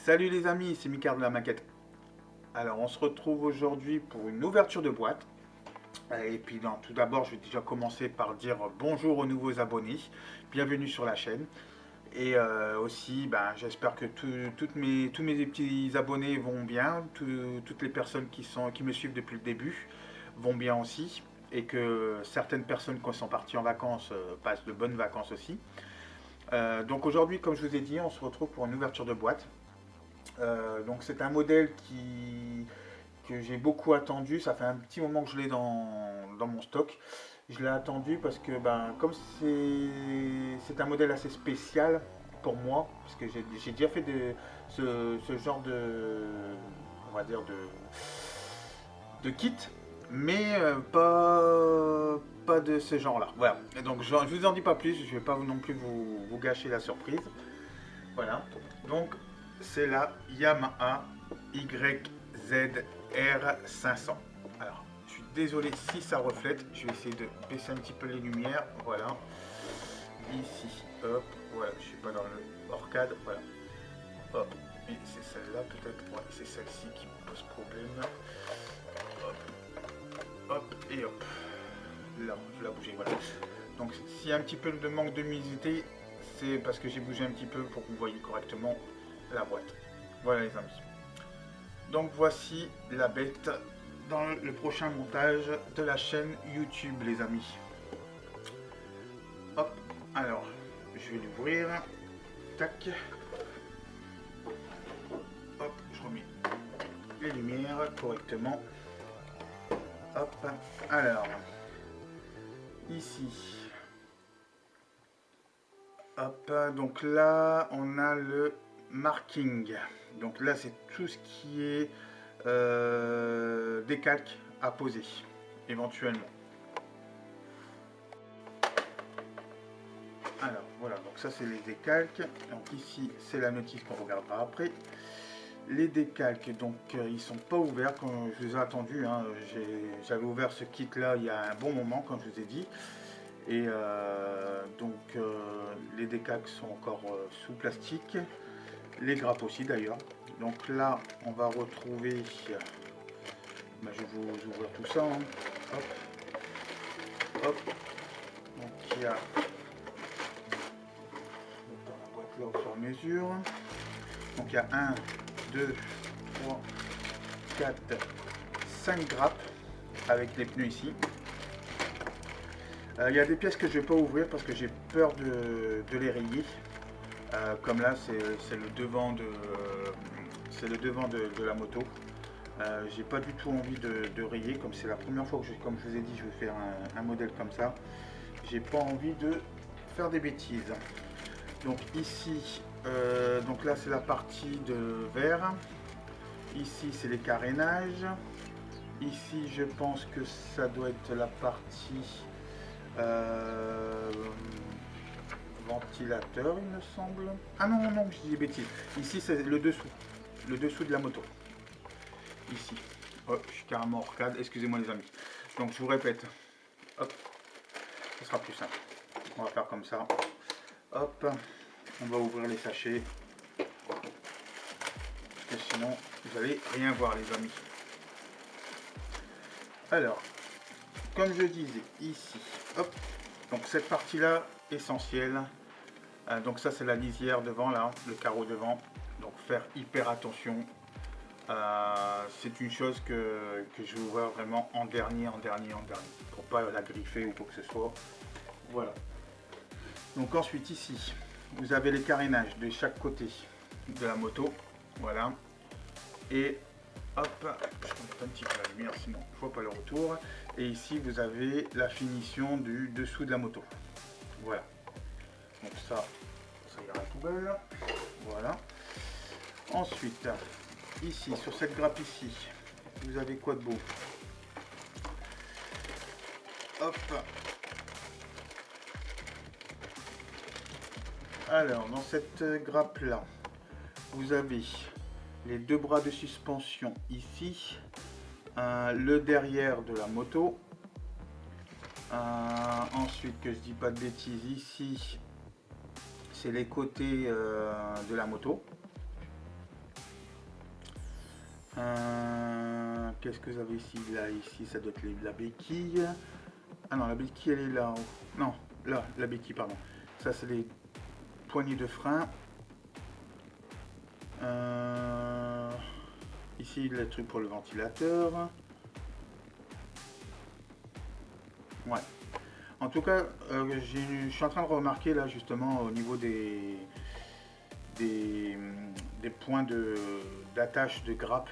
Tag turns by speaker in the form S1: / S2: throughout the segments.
S1: Salut les amis, c'est Micard de la maquette. Alors on se retrouve aujourd'hui pour une ouverture de boîte. Et puis tout d'abord je vais déjà commencer par dire bonjour aux nouveaux abonnés. Bienvenue sur la chaîne. Et aussi j'espère que tous mes petits abonnés vont bien. Toutes les personnes qui me suivent depuis le début vont bien aussi. Et que certaines personnes qui sont parties en vacances passent de bonnes vacances aussi. Donc aujourd'hui, comme je vous ai dit, on se retrouve pour une ouverture de boîte. Donc c'est un modèle que j'ai beaucoup attendu. Ça fait un petit moment que je l'ai dans mon stock. Je l'ai attendu parce que comme c'est un modèle assez spécial pour moi, parce que j'ai déjà fait ce genre on va dire de kit, mais pas de ce genre-là. Voilà. Et donc je vous en dis pas plus. Je vais pas non plus vous gâcher la surprise. Voilà. Donc c'est la Yamaha YZR 500. Alors, je suis désolé si ça reflète. Je vais essayer de baisser un petit peu les lumières. Voilà. Ici, hop. Voilà, je suis pas dans le hors-cadre. Voilà. Hop. Et c'est celle-là peut-être. Ouais, c'est celle-ci qui me pose problème. Hop. Hop. Et hop. Là, je l'ai bougé. Voilà. Donc, s'il y a un petit peu de manque de luminosité, c'est parce que j'ai bougé un petit peu pour que vous voyez correctement la boîte. Voilà les amis. Donc voici la bête dans le prochain montage de la chaîne YouTube les amis. Hop, alors je vais l'ouvrir. Tac. Hop, je remets les lumières correctement. Hop, alors ici. Hop, donc là on a le marking. Donc là c'est tout ce qui est décalque à poser éventuellement. Alors voilà, donc ça c'est les décalques. Donc ici c'est la notice qu'on regardera après. Les décalques, donc ils sont pas ouverts quand je les ai attendus. Hein. J'avais ouvert ce kit là il y a un bon moment, comme je vous ai dit. Et les décalques sont encore sous plastique. Les grappes aussi d'ailleurs. Donc là on va retrouver, je vais vous ouvrir tout ça. Hein. Hop. Hop. Donc il y a dans la boîte là au fur et à mesure. Donc il y a 1, 2, 3, 4, 5 grappes avec les pneus ici. Il y a des pièces que je ne vais pas ouvrir parce que j'ai peur de les rayer. Comme là c'est le devant de la moto. J'ai pas du tout envie de rayer, comme c'est la première fois que comme je vous ai dit je vais faire un modèle comme ça. J'ai pas envie de faire des bêtises. Donc ici, donc là c'est la partie de verre. Ici c'est les carénages. Ici je pense que ça doit être la partie ventilateur il me semble. Ah non non, je dis des bêtises. Ici c'est le dessous de la moto. Ici. Oh, je suis carrément hors cadre, excusez-moi les amis. Donc je vous répète. Hop, ce sera plus simple. On va faire comme ça. Hop, on va ouvrir les sachets. Parce que sinon, vous allez rien voir les amis. Alors, comme je disais, ici, hop, donc cette partie-là, essentielle. Donc ça, c'est la lisière devant, là, le carreau devant. Donc faire hyper attention. C'est une chose que je vais ouvrir vraiment en dernier, pour pas la griffer ou quoi que ce soit. Voilà. Donc ensuite ici, vous avez les carénages de chaque côté de la moto. Voilà. Et hop, je monte un petit peu la lumière sinon je vois pas le retour. Et ici vous avez la finition du dessous de la moto. Voilà. Donc ça ira à la poubelle. Voilà. Ensuite, ici sur cette grappe ici, vous avez quoi de beau? Hop. Alors dans cette grappe là, vous avez les deux bras de suspension ici, le derrière de la moto. Ensuite, que je dis pas de bêtises, ici c'est les côtés de la moto. Qu'est-ce que vous avez ici? Là, ici, ça doit être la béquille. Ah non, la béquille, elle est là. Non, là, la béquille, pardon. Ça, c'est les poignées de frein. Ici, le truc pour le ventilateur. Ouais. En tout cas, je suis en train de remarquer là justement au niveau des, des points d'attache de grappe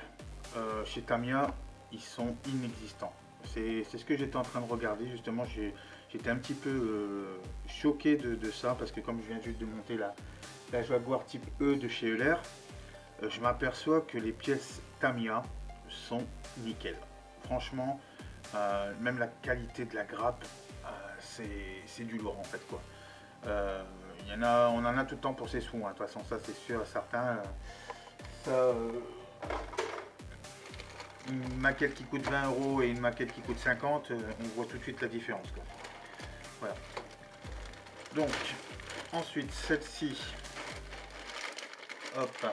S1: chez Tamiya, ils sont inexistants. C'est ce que j'étais en train de regarder justement. J'étais un petit peu choqué de ça parce que comme je viens juste de monter la Jaguar type E de chez Euler, je m'aperçois que les pièces Tamiya sont nickel. Franchement, même la qualité de la grappe, c'est du lourd en fait quoi. On en a tout le temps pour ses sous, hein. De toute façon ça c'est sûr, certains. Une maquette qui coûte 20 € et une maquette qui coûte 50, on voit tout de suite la différence quoi. Voilà. Donc ensuite celle-ci. Hop.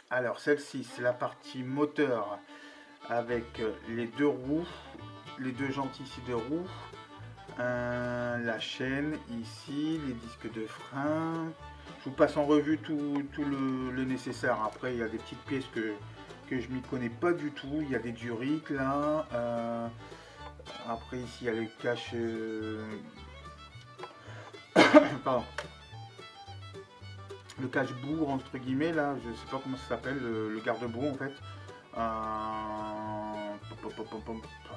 S1: Alors celle-ci c'est la partie moteur avec les deux roues, les deux jantes ici de roues, la chaîne ici, les disques de frein. Je vous passe en revue tout le nécessaire. Après il y a des petites pièces que je m'y connais pas du tout. Il y a des durites là. Après ici il y a le cache. Pardon. Le cache-bourre entre guillemets là, je sais pas comment ça s'appelle, le garde-boue en fait.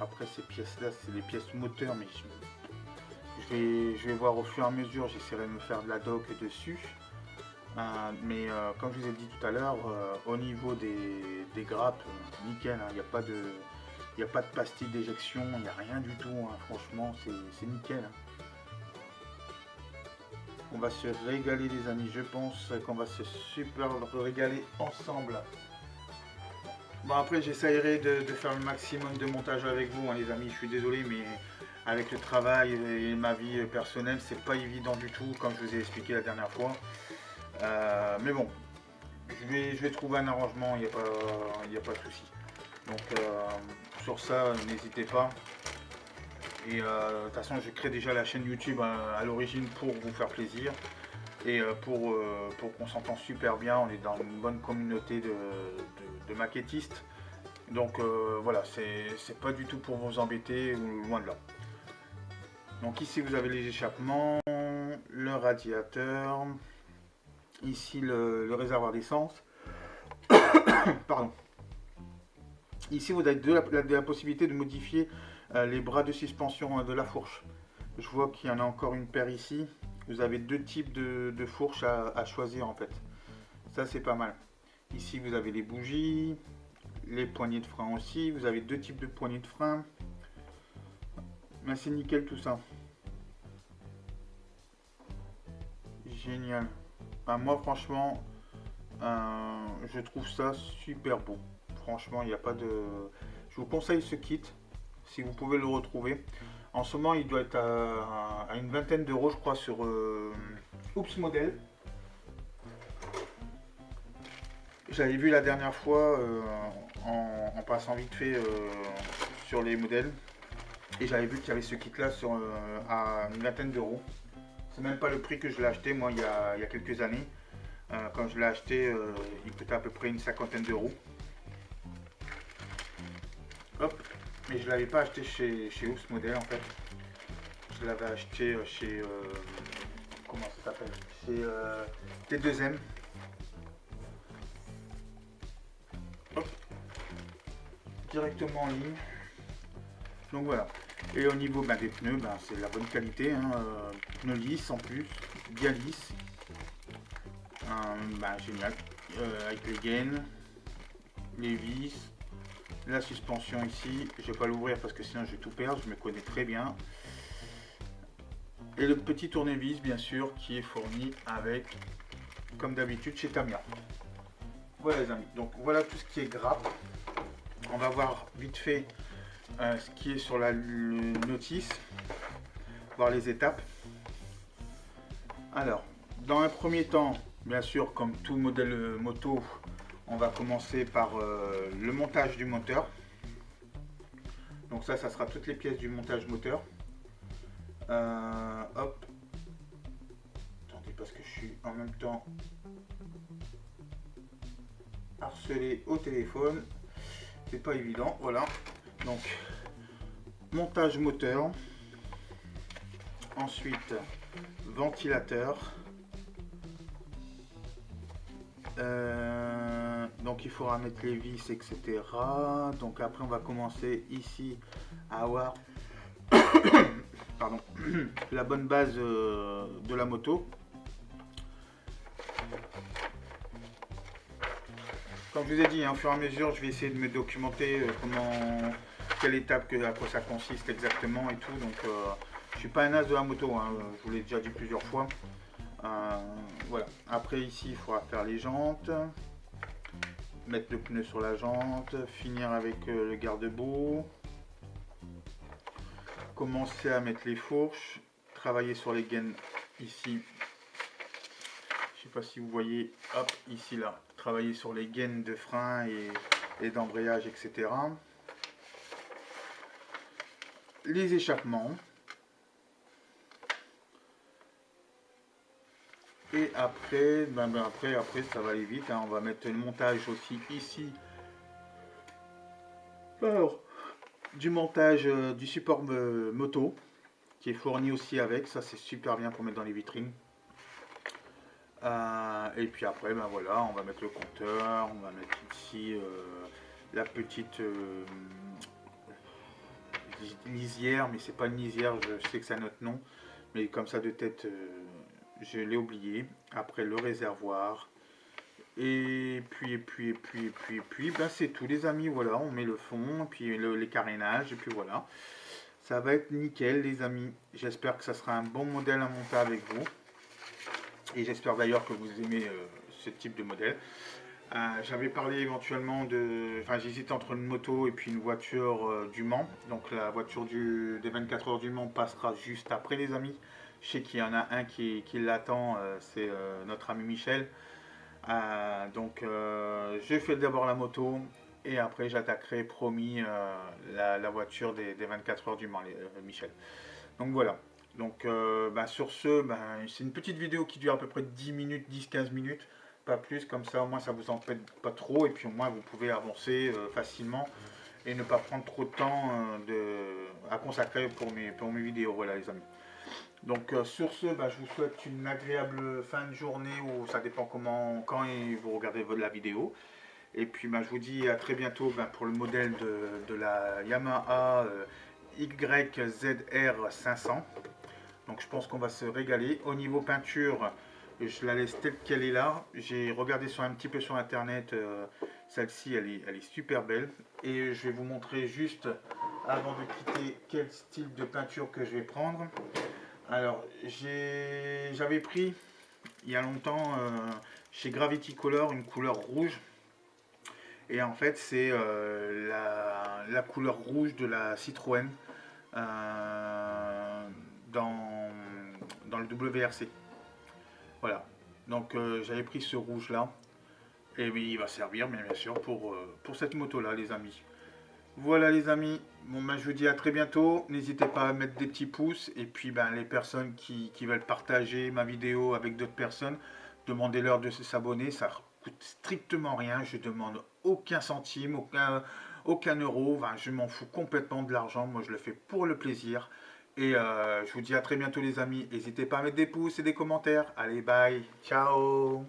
S1: Après ces pièces là c'est les pièces moteurs, mais je vais voir au fur et à mesure, j'essaierai de me faire de la doc dessus. Mais comme je vous ai dit tout à l'heure, au niveau des grappes, nickel, il n'y a pas de pastille d'éjection, il n'y a rien du tout, hein. Franchement c'est nickel. On va se régaler les amis, je pense qu'on va se super régaler ensemble. Bon après j'essayerai de faire le maximum de montage avec vous, hein, les amis, je suis désolé mais avec le travail et ma vie personnelle c'est pas évident du tout comme je vous ai expliqué la dernière fois. Mais bon, je vais trouver un arrangement, il n'y a pas de souci. Donc sur ça n'hésitez pas. Et de toute façon, je crée déjà la chaîne YouTube à l'origine pour vous faire plaisir et pour qu'on s'entende super bien. On est dans une bonne communauté de maquettistes. Donc voilà, c'est pas du tout pour vous embêter ou loin de là. Donc ici, vous avez les échappements, le radiateur, ici le réservoir d'essence. Pardon. Ici, vous avez la possibilité de modifier les bras de suspension de la fourche. Je vois qu'il y en a encore une paire ici. Vous avez deux types de fourches à choisir en fait. Ça c'est pas mal. Ici vous avez les bougies, les poignées de frein aussi. Vous avez deux types de poignées de frein. Mais c'est nickel tout ça. Génial. Enfin, moi franchement, je trouve ça super beau. Franchement, il n'y a pas de... Je vous conseille ce kit. Si vous pouvez le retrouver. En ce moment, il doit être à une vingtaine d'euros, je crois, sur Oops Model. J'avais vu la dernière fois en passant vite fait sur les modèles. Et j'avais vu qu'il y avait ce kit-là à une vingtaine d'euros. C'est même pas le prix que je l'ai acheté, moi, il y a quelques années. Quand je l'ai acheté, il coûtait à peu près une cinquantaine d'euros. Hop. Mais je ne l'avais pas acheté chez Oops Model en fait. Je l'avais acheté chez... comment ça s'appelle? Chez T2M. Hop. Directement en ligne. Donc voilà. Et au niveau des pneus, c'est la bonne qualité. Hein, pneus lisses en plus. Bien lisses. Génial. Avec les gaines. Les vis. La suspension ici, je ne vais pas l'ouvrir parce que sinon je vais tout perdre, je me connais très bien. Et le petit tournevis bien sûr qui est fourni avec, comme d'habitude chez Tamiya. Voilà les amis, donc voilà tout ce qui est grappe. On va voir vite fait ce qui est sur la notice, voir les étapes. Alors, dans un premier temps, bien sûr comme tout modèle moto, On va commencer par le montage du moteur. Donc ça sera toutes les pièces du montage moteur. Hop. Attendez, parce que je suis en même temps harcelé au téléphone. C'est pas évident, voilà. Donc, montage moteur. Ensuite, ventilateur. Donc il faudra mettre les vis, etc. Donc après on va commencer ici à avoir pardon, la bonne base de la moto. Comme je vous ai dit, hein, au fur et à mesure je vais essayer de me documenter quelle étape, à quoi ça consiste exactement et tout. Donc je suis pas un as de la moto, hein, je vous l'ai déjà dit plusieurs fois. Voilà. Après ici il faudra faire les jantes, mettre le pneu sur la jante, finir avec le garde-boue, commencer à mettre les fourches, travailler sur les gaines ici. Je sais pas si vous voyez, hop, ici là, travailler sur les gaines de frein et d'embrayage, etc. Les échappements. Et après, après ça va aller vite, hein. On va mettre le montage aussi ici. Alors, du montage du support moto qui est fourni aussi avec, ça c'est super bien pour mettre dans les vitrines. Et puis après, ben voilà, on va mettre le compteur, on va mettre ici la petite lisière, mais c'est pas une lisière, je sais que c'est un autre nom, mais comme ça de tête, je l'ai oublié. Après le réservoir. Et puis, ben c'est tout les amis, voilà, on met le fond, et puis les carénages, et puis voilà. Ça va être nickel les amis, j'espère que ça sera un bon modèle à monter avec vous. Et j'espère d'ailleurs que vous aimez ce type de modèle. J'avais parlé éventuellement de... Enfin j'hésite entre une moto et puis une voiture du Mans. Donc la voiture des 24 heures du Mans passera juste après les amis. Je sais qu'il y en a un qui l'attend, c'est notre ami Michel. Donc je fais d'abord la moto et après j'attaquerai promis la voiture des 24 heures du Mans, Michel. Donc voilà. Donc sur ce, c'est une petite vidéo qui dure à peu près 10 minutes, 10-15 minutes, pas plus, comme ça au moins ça vous en fait pas trop et puis au moins vous pouvez avancer facilement et ne pas prendre trop de temps à consacrer pour mes vidéos, voilà les amis. Donc sur ce, je vous souhaite une agréable fin de journée ou ça dépend quand vous regardez la vidéo. Et puis je vous dis à très bientôt pour le modèle de la Yamaha YZR 500. Donc je pense qu'on va se régaler. Au niveau peinture, je la laisse telle qu'elle est là. J'ai regardé un petit peu sur internet, celle-ci elle est super belle. Et je vais vous montrer juste avant de quitter quel style de peinture que je vais prendre. Alors j'avais pris il y a longtemps chez Gravity Color une couleur rouge. Et en fait c'est la couleur rouge de la Citroën dans le WRC. Voilà. Donc j'avais pris ce rouge là. Et oui, il va servir bien sûr pour cette moto là les amis. Voilà les amis, bon je vous dis à très bientôt, n'hésitez pas à mettre des petits pouces et puis les personnes qui veulent partager ma vidéo avec d'autres personnes, demandez-leur de s'abonner, ça coûte strictement rien, je demande aucun centime, aucun euro, je m'en fous complètement de l'argent, moi je le fais pour le plaisir. Et je vous dis à très bientôt les amis, n'hésitez pas à mettre des pouces et des commentaires, allez bye, ciao.